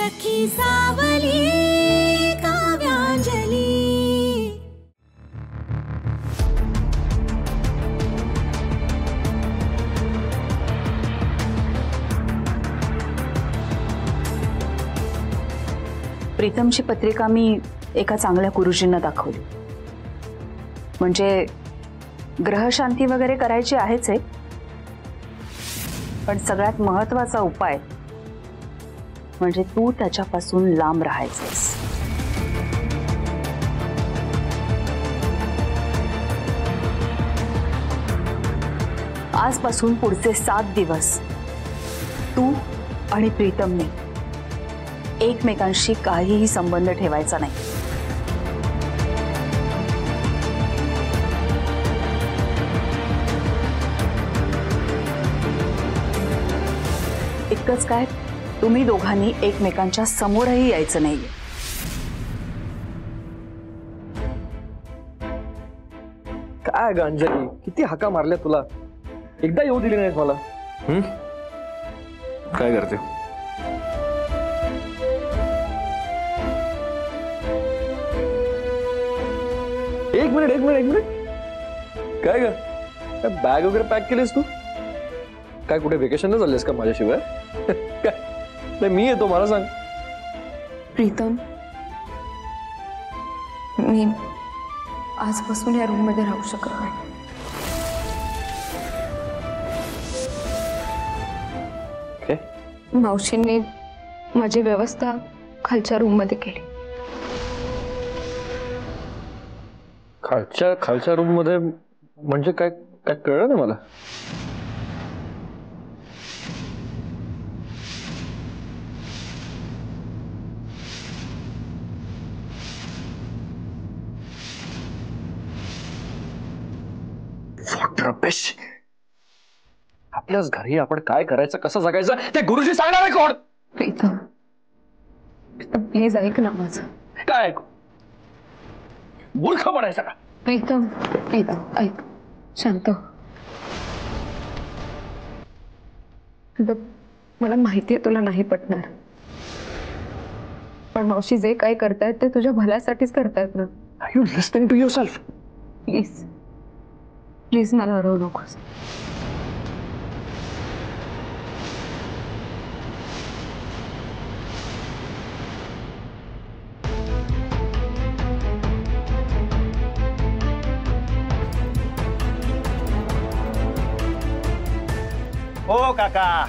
सखी सावली काव्यांजली। प्रीतमची पत्रिका मी एका चांगल्या गुरुजींना दाखवली। म्हणजे ग्रहशांती वगैरे करायची आहेच आहे, पण सगळ्यात महत्त्वाचा उपाय म्हणजे तू त्याच्यापासून लांब राहायचंस। आजपासून पुढचे 7 दिवस तू आणि प्रीतमने एकमेकांशी काहीही संबंध ठेवायचा नाही। इतकंच काय, तुम्ही दोघांनी एकमेकांच्या समोरही यायचं नाहीये। काय ग अंजली, किती हाका मारल्या तुला, एकदा येऊ दिली नाहीस मला। काय करते? एक मिनिट काय ग, बॅग वगैरे पॅक केलीस तू? काय कुठे व्हेकेशनला चाललेस का माझ्याशिवाय? काय मी येतो, मला सांग। प्रीतम, मी आजपासून या रूम मध्ये राहू शकत नाही। मावशींनी माझी व्यवस्था खालच्या रूम मध्ये केली। खालच्या रूम मध्ये म्हणजे काय? काय कळलं ना मला। रपेश, आपल्याच घरी आपण काय करायचं, कसं जगायचं ते गुरुजी सांगणार आहे कोण? प्रीतम, प्लीज ऐक ना माझं। काय ऐकू? मूर्ख म्हणायचं का? प्रीतम ऐक, शांत। मला माहिती आहे तुला नाही पटणार, पण मावशी जे काय करतायत ते तुझ्या भल्यासाठीच करतायत ना। Are you listening to yourself? Please मला हरवू नकोस। ओ काका,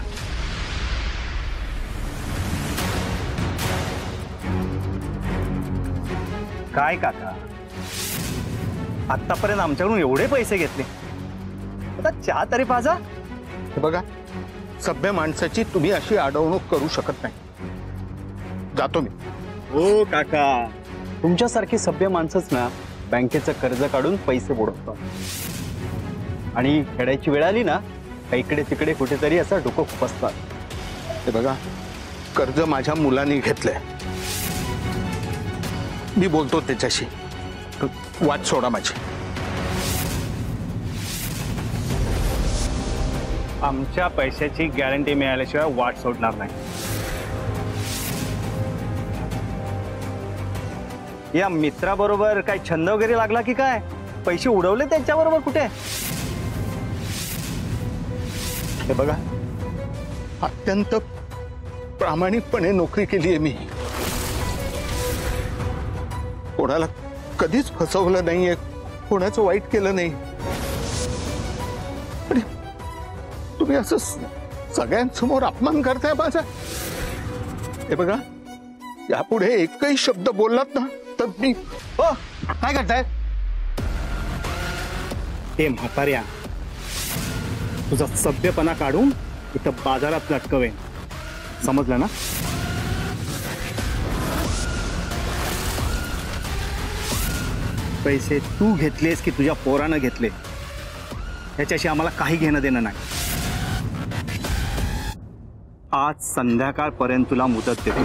काय काका, आतापर्यंत आमच्याकडून एवढे पैसे घेतले, आता चहा तरी पाजा। हे बघा, सभ्य माणसाची तुम्ही अशी अडवणूक करू शकत नाही। जातो मी। हो काका, तुमच्यासारखी सभ्य माणसंच ना बँकेचं कर्ज काढून पैसे बुडवतात, आणि खेळायची वेळ आली ना इकडे तिकडे कुठेतरी असं डोकं खुपसतात। हे बघा, कर्ज माझ्या मुलाने घेतलंय, मी बोलतो त्याच्याशी, वाट सोडा माझी। आमच्या पैशाची गॅरंटी मिळाल्याशिवाय वाट सोडणार नाही। या मित्राबरोबर काय छंद वगैरे लागला की काय? पैसे उडवले त्यांच्याबरोबर कुठे? हे बघा, अत्यंत प्रामाणिकपणे नोकरी केली आहे मी, कोणाला कधीच फसवलं नाहीये, कोणाचं वाईट केलं नाही। तुम्ही असं सगळ्यांसमोर अपमान करताय माझा। हे बघा, यापुढे एकही शब्द बोललात ना तर मी काय करताय? ते म्हाताऱ्या, तुझा सभ्यपणा काढून इथं बाजारात लटकवेन, समजलं ना? पैसे तू घेतलेस की तुझ्या पोरानं घेतले याच्याशी आम्हाला काही घेणं देणं नाही। आज संध्याकाळपर्यंत तुला मुदत देतो,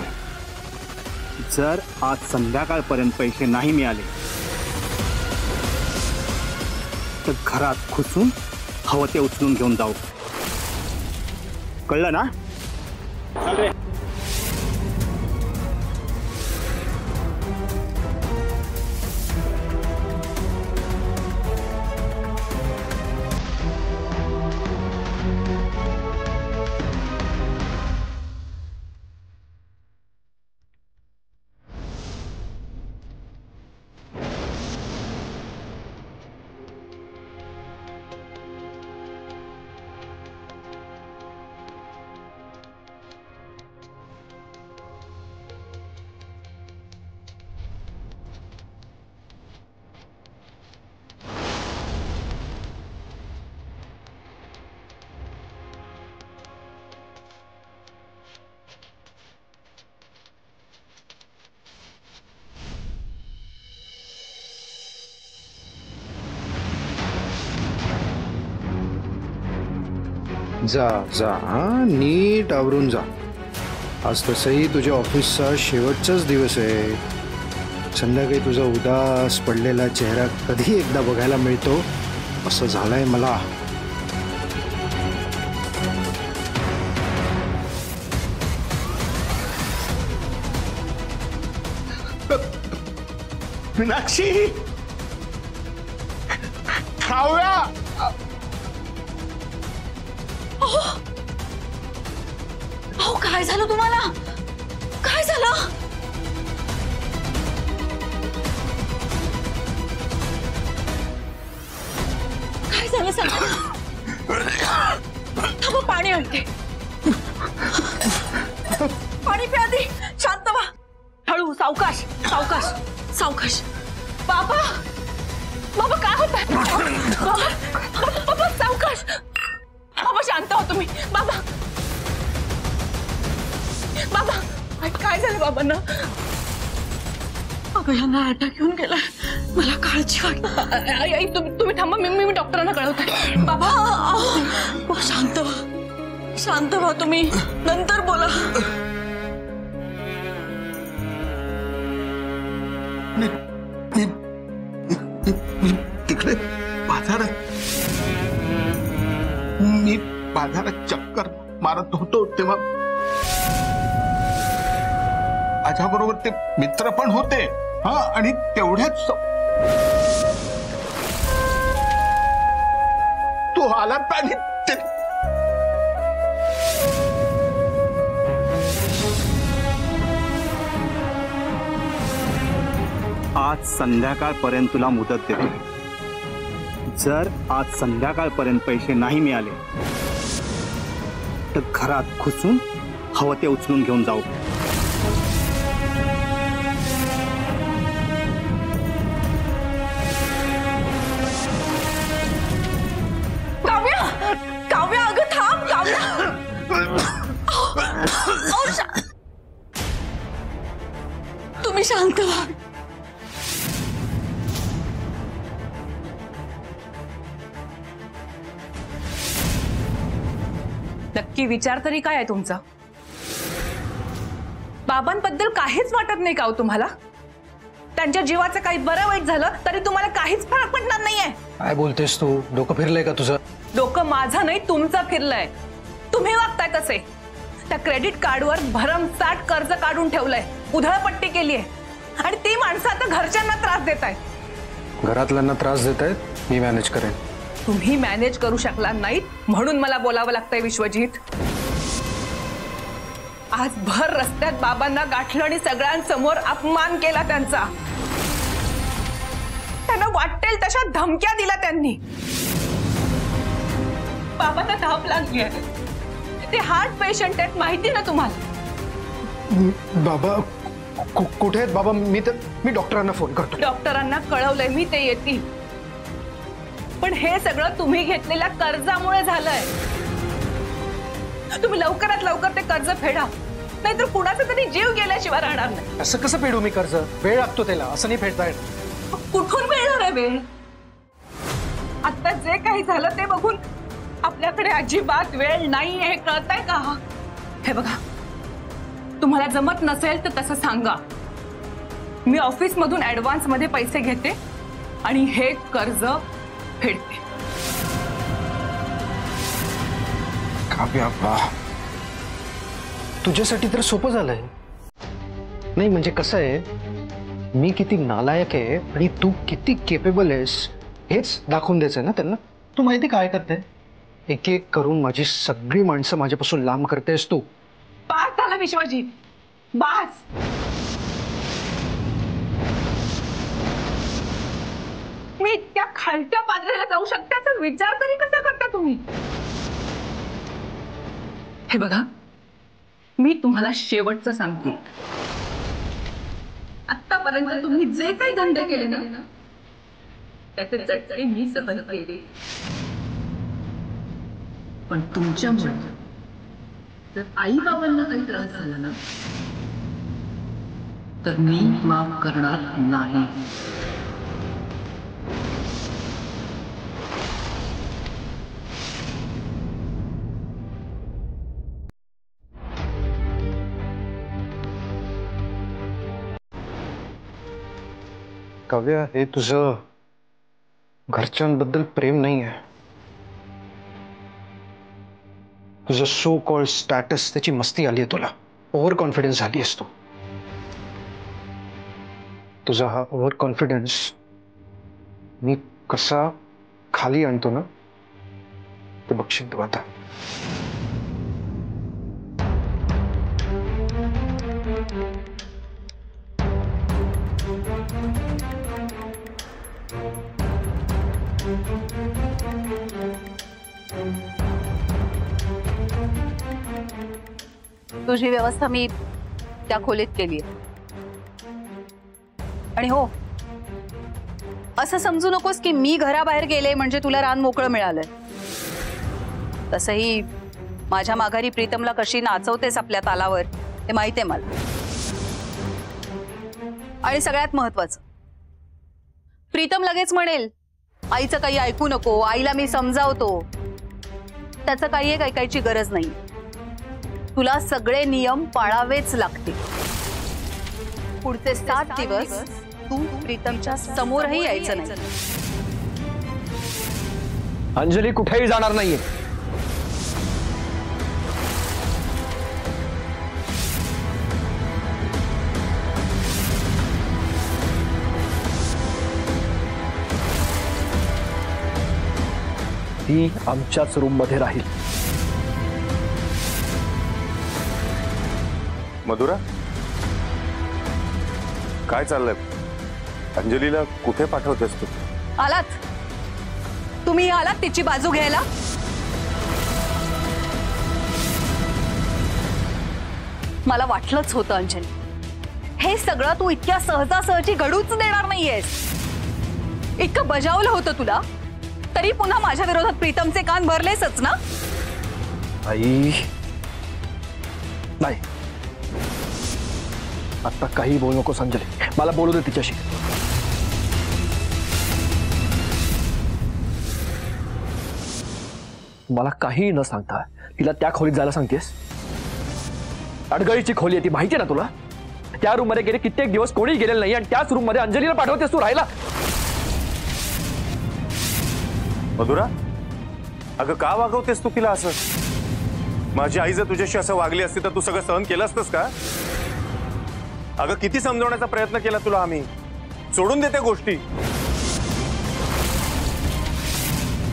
जर आज संध्याकाळपर्यंत पैसे नाही मिळाले तर घरात घुसून हवं ते उचलून घेऊन जाऊ, कळलं ना? जा जा हा नीट आवरून जा. आज तसंही तुझ्या ऑफिसचा शेवटचाच दिवस आहे. संध्याकाळी तुझा उदास पडलेला चेहरा कधी एकदा बघायला मिळतो असं झालंय मला. मीनाक्षी, काव्या, अहो काय झालं तुम्हाला? काय झालं? काय झालं सांगा. थांबा, पाणी आणते. पाणी प्या आधी. शांत व्हा. हळू, सावकाश सावकाश सावकाश. बाबा, बाबा काय होत आहे? बाबा, बाबा सावकाश. बाबा शांत हो तुम्ही. बाबा, बाबा काय झालं बाबांना? अगं यांना अटॅक येऊन गेला. मला काळजी वाटते. तुम्ही थांबा, मी डॉक्टरांना कळवते. बाबा शांत व्हा, शांत व्हा तुम्ही, नंतर बोला. तिकडे बाजारात चक्कर मारत होतो तेव्हा माझ्याबरोबर ते मित्र पण होते. हा, आणि तेवढ्याच तो आला आणि आज संध्याकाळपर्यंत तुला मुदत देतो. जर आज संध्याकाळपर्यंत पैसे नाही मिळाले तर घरात घुसून हवं ते उचलून घेऊन जाऊ. काव्या, काव्या अगं थांब. काव्या, तुम्ही शांत व्हा. नक्की विचार तरी काय आहे तुमचा? बाबांबद्दल काहीच वाटत नाही का हो तुम्हाला? त्यांच्या जीवाचं काही बरं वाईट झालं तरी तुम्हाला काहीच फरक पडणार नाहीये. काय बोलतेस तू? डोकं फिरलंय का तुझं? डोकं माझं नाही, तुमचं फिरलंय. तुम्ही वागताय तसे. त्या क्रेडिट कार्डवर भरमसाठ कर्ज काढून ठेवलंय, उधळपट्टी केलीये, आणि ती माणसं आता घरच्यांना त्रास देत आहेत. घरातल्यांना त्रास देत आहेत, मी मॅनेज करेन. तुम्ही मॅनेज करू शकला नाहीत म्हणून मला बोलावं लागतंय विश्वजित. आज भर रस्त्यात बाबांना गाठलं आणि सगळ्यांसमोर अपमान केला त्यांचा. त्यांना वाटेल तशा धमक्या दिल्या त्यांनी. बाबांना धाप लागली आहे. ते हार्ट पेशंट आहेत, माहिती ना तुम्हाला? बाबा कुठे आहेत बाबा? मी डॉक्टरांना फोन करतो. डॉक्टरांना कळवलंय मी, ते येतील. पण हे सगळं तुम्ही घेतलेल्या कर्जामुळे झालंय. तुम्ही लवकरात लवकर ते कर्ज फेडा, नाहीतर कुणाचा तरी जीव गेल्याशिवाय राहणार नाही. असं कसं फेडू मी कर्ज? वेळ लागतो त्याला, असं नाही फेडता येत. कुठून मिळणार आहे वेळ? आता जे काही झालं ते बघून आपल्याकडे अजिबात वेळ नाही, हे कळतंय का? हे बघा, तुम्हाला जमत नसेल तर तसं सांगा. मी ऑफिस मधून ऍडव्हान्स मध्ये पैसे घेते आणि हे कर्ज फेडते. काव्या, तुझ्यासाठी तर सोपं झालंय. नाही म्हणजे कसं आहे, मी किती नालायक आहे आणि तू किती केपेबल आहेस हेच दाखवून द्यायचंय ना त्यांना. तू माहिती काय करते? एक एक करून माझी सगळी माणसं माझ्यापासून लांब करतेस तू. बास झाला विश्वजित, बास. मी इतक्या खालच्या पातळीला जाऊ शकते असा विचार तरी कसा करता तुम्ही? हे बघा, मी तुम्हाला शेवटचं सांगते. आतापर्यंत तुम्ही जे काही धंदे केले ना त्याचे चटके मी सहन केले, पण तुमच्यामुळे जर आई बाबांना काही त्रास झाला ना तर मी माफ करणार नाही. काव्या, हे तुझं घरच्यांबद्दल प्रेम नाही आहे. तुझं सो कॉल्ड स्टॅटस, त्याची मस्ती आली आहे तुला. ओव्हर कॉन्फिडन्स झाली आहेस तू. तुझा हा ओव्हर कॉन्फिडन्स मी कसा खाली आणतो ना, ते बघशील तू आता. तुझी व्यवस्था मी त्या खोलीत केली. आणि हो, असं समजू नकोस की मी घराबाहेर गेले म्हणजे तुला रान मोकळं मिळालंय. तसंही माझ्या माघारी प्रीतमला कशी नाचवतेस आपल्या तालावर ते माहिती आहे मला. आणि सगळ्यात महत्वाचं, प्रीतम लगेच म्हणेल आईचं काही ऐकू नको, आईला मी समजावतो. त्याचं काही एक ऐकायची गरज नाही. तुला सगळे नियम पाळावेच लागतील. पुढचे 7 दिवस तू प्रीतमच्या समोरही यायचं नाही. अंजली कुठेही जाणार नाहीये. ती आमच्याच रूम मध्ये राहील. मधुरा, काय चाललंय? अंजलीला कुठे पाठवतेस तू? आलात तुम्ही, आलात तिची बाजू घ्यायला. मला वाटलंच होतं अंजली, हे सगळं तू इतक्या सहजासहजी घडूच देणार नाहीयेस. इतकं बजावलं होतं तुला, तरी पुन्हा माझ्या विरोधात प्रीतमचे कान भरलेसच ना? आई नाही, आता काही बोलू नकोस अंजली. मला बोलू दे तिच्याशी. मला काही न सांगता तिला त्या खोलीत जायला सांगतेस? अडगळीची खोली आहे ती, माहिती आहे ना तुला? त्या रूम मध्ये गेले कित्येक दिवस कोणी गेलेलं नाही आणि त्याच रूम मध्ये अंजलीला पाठवतेस तू राहायला. मधुरा, अगं का वागवतेस तू तिला असं? माझी आई जर तुझ्याशी असं वागली असती तर तू सगळं सहन केलं असतंस का? अगं किती समजवण्याचा प्रयत्न केला तुला आम्ही. सोडून देते गोष्टी.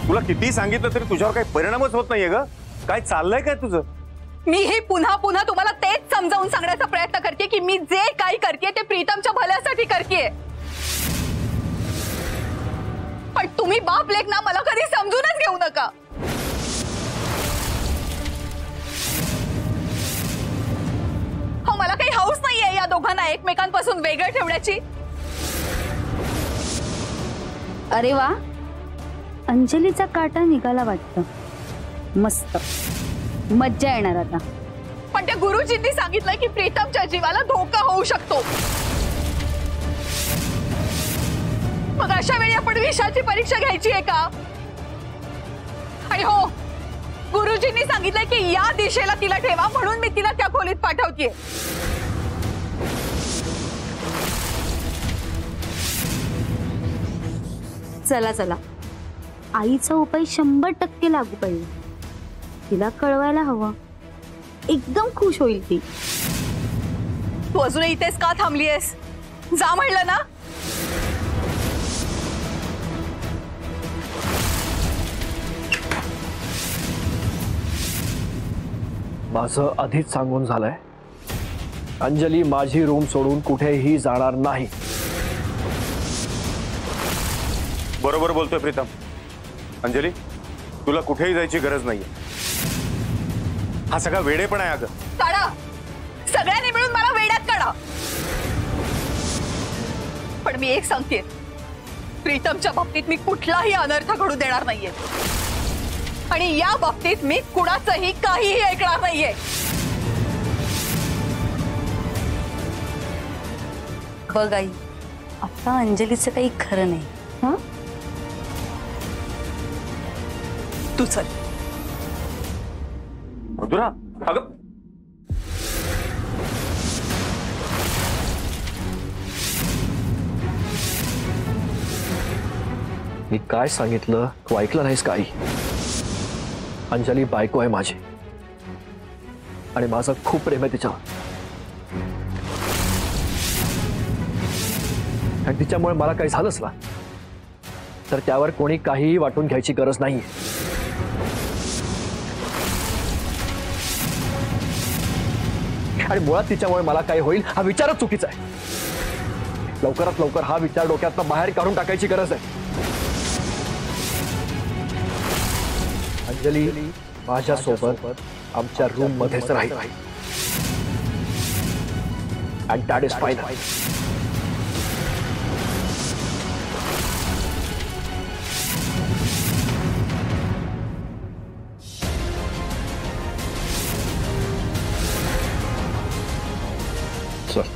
तुला किती सांगितलं तरी तुझ्यावर काही परिणामच होत नाहीये ग. काय चाललंय काय तुझं? मी हे पुन्हा पुन्हा तुम्हाला तेच समजावून सांगण्याचा प्रयत्न करते की मी जे काही करते ते प्रीतमच्या भल्यासाठी करते. पण तुम्ही बाप लेक ना, मला कधी समजूनच घेऊ नका. हो, मला काही हौस नाहीये या दोघांना एकमेकांपासून वेगळं ठेवण्याची. अरे वा, अंजलीचा काटा निघाला वाटतं. मस्त मज्जा येणार आता. पण त्या गुरुजींनी सांगितलं की प्रीतमच्या जीवाला धोका होऊ शकतो. मग अशा वेळी आपण विषाची परीक्षा घ्यायची आहे का? आणि हो, गुरुजींनी सांगितलंय की या दिशेला तिला ठेवा, म्हणून मी तिला त्या खोलीत पाठवतेय. चला चला, आईचा उपाय 100% लागू पडेल. तिला कळवायला हवं. एकदम खुश होईल ती. तू अजूनही इथेच का थांबलीयस? जा म्हणलं ना. माझं आधीच सांगून झालंय, अंजली माझी रूम सोडून कुठेही जाणार नाही. बरोबर बोलतोय प्रीतम. अंजली, तुला कुठेही जायची गरज नाहीये. हा सगळा वेडेपण आहे अगं. काढा, सगळ्यांनी मिळून मला वेड्यात काढा. पण मी एक सांगते, प्रीतमच्या बाबतीत मी कुठलाही अनर्थ घडू देणार नाहीये. आणि या बाबतीत मी कुणाचंही काहीही ऐकणार नाहीये. बघ आई, आता अंजलीचं काही खरं नाही. हा, तू चल. मधुरा, अगं मी काय सांगितलं तू ऐकलं नाहीस का आई? अंजली बायको आहे माझी आणि माझं खूप प्रेम आहे तिच्यावर आणि तिच्यामुळे मला काही झालंच ना तर त्यावर कोणी काहीही वाटून घ्यायची गरज नाहीये. आणि मुळात तिच्यामुळे मला काय होईल हा विचारच चुकीचा आहे. लवकरात लवकर हा विचार डोक्यातनं बाहेर काढून टाकायची गरज आहे. अंजली माझ्यासोबत आमच्या रूम मध्येच राहील and that is final. Sir.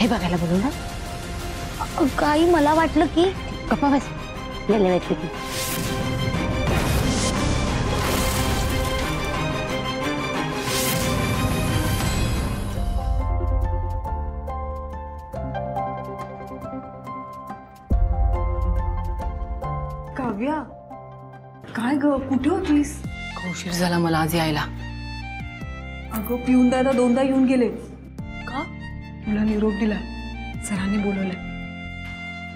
हे बघायला बोलू ना. काही मला वाटलं की गप्पा बस वाटलं की काव्या काय ग कुठे होतीस? उशीर झाला मला आज यायला. अगं पिऊन दादा दोनदा येऊन गेले. का? तुला निरोप दिला, सरांनी बोलवलंय.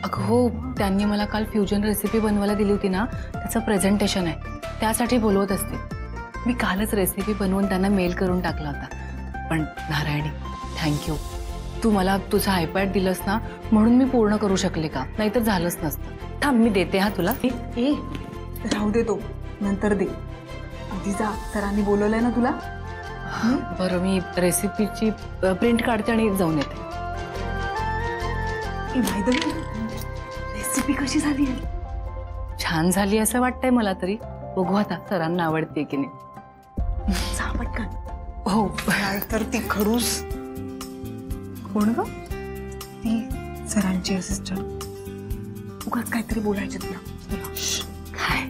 अगं हो, त्यांनी मला काल फ्युजन रेसिपी बनवायला दिली होती ना, त्याचं प्रेझेंटेशन आहे, त्यासाठी बोलवत असते. मी कालच रेसिपी बनवून त्यांना मेल करून टाकला होता. पण नारायणी थँक्यू, तू मला तुझं आयपॅड दिलंस ना म्हणून मी पूर्ण करू शकले का, नाही तर झालंच नसतं. थांब मी देते हा तुला. ए राहू दे, तो नंतर दे, आधी जा, सरांनी बोलवलंय ना तुला. बरं मी रेसिपीची प्रिंट काढते आणि जाऊन येते. रेसिपी कशी झाली? छान झाली असं वाटतंय मला तरी. बघू आता सरांना आवडते की नाही. पटकन. हो तर ती खडूस कोण ग? ती सरांची असिस्टंट. उगाच काहीतरी बोलायचं तुला. काय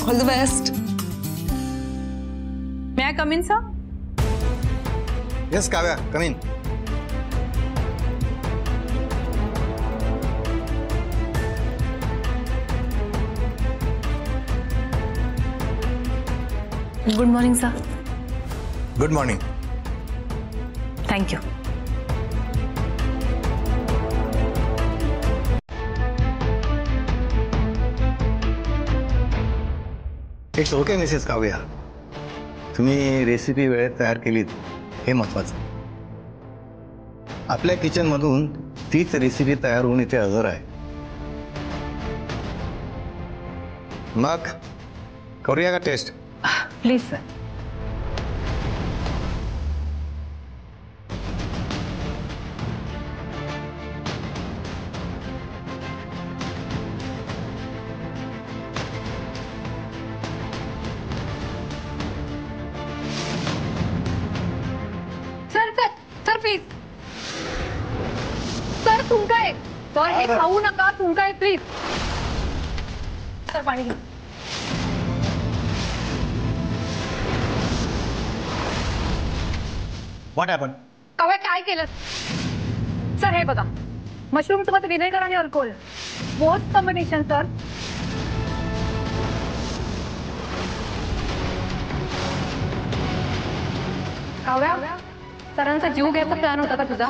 all the best. May I come in sir? Yes Kavya, come in. Good morning sir. Good morning. Thank you. It's okay Mrs Kavya, तुम्ही रेसिपी वेळेत तयार केलीत हे महत्वाचं. आपल्या किचनमधून तीच रेसिपी तयार होऊन इथे हजर आहे. मग करूया का taste? Please sir. Sir please sir, तुमकाय सर हे खाऊ नका, तुमकाय प्लीज. सर पाणी घ्या. What happen? काव्या काय केलं सर? हे बघा, मशरूम सोबत विनेगर आणि alcohol, both combination sir. Kavya, सरांचा जीव घ्यायचा प्लॅन होता का तुझा?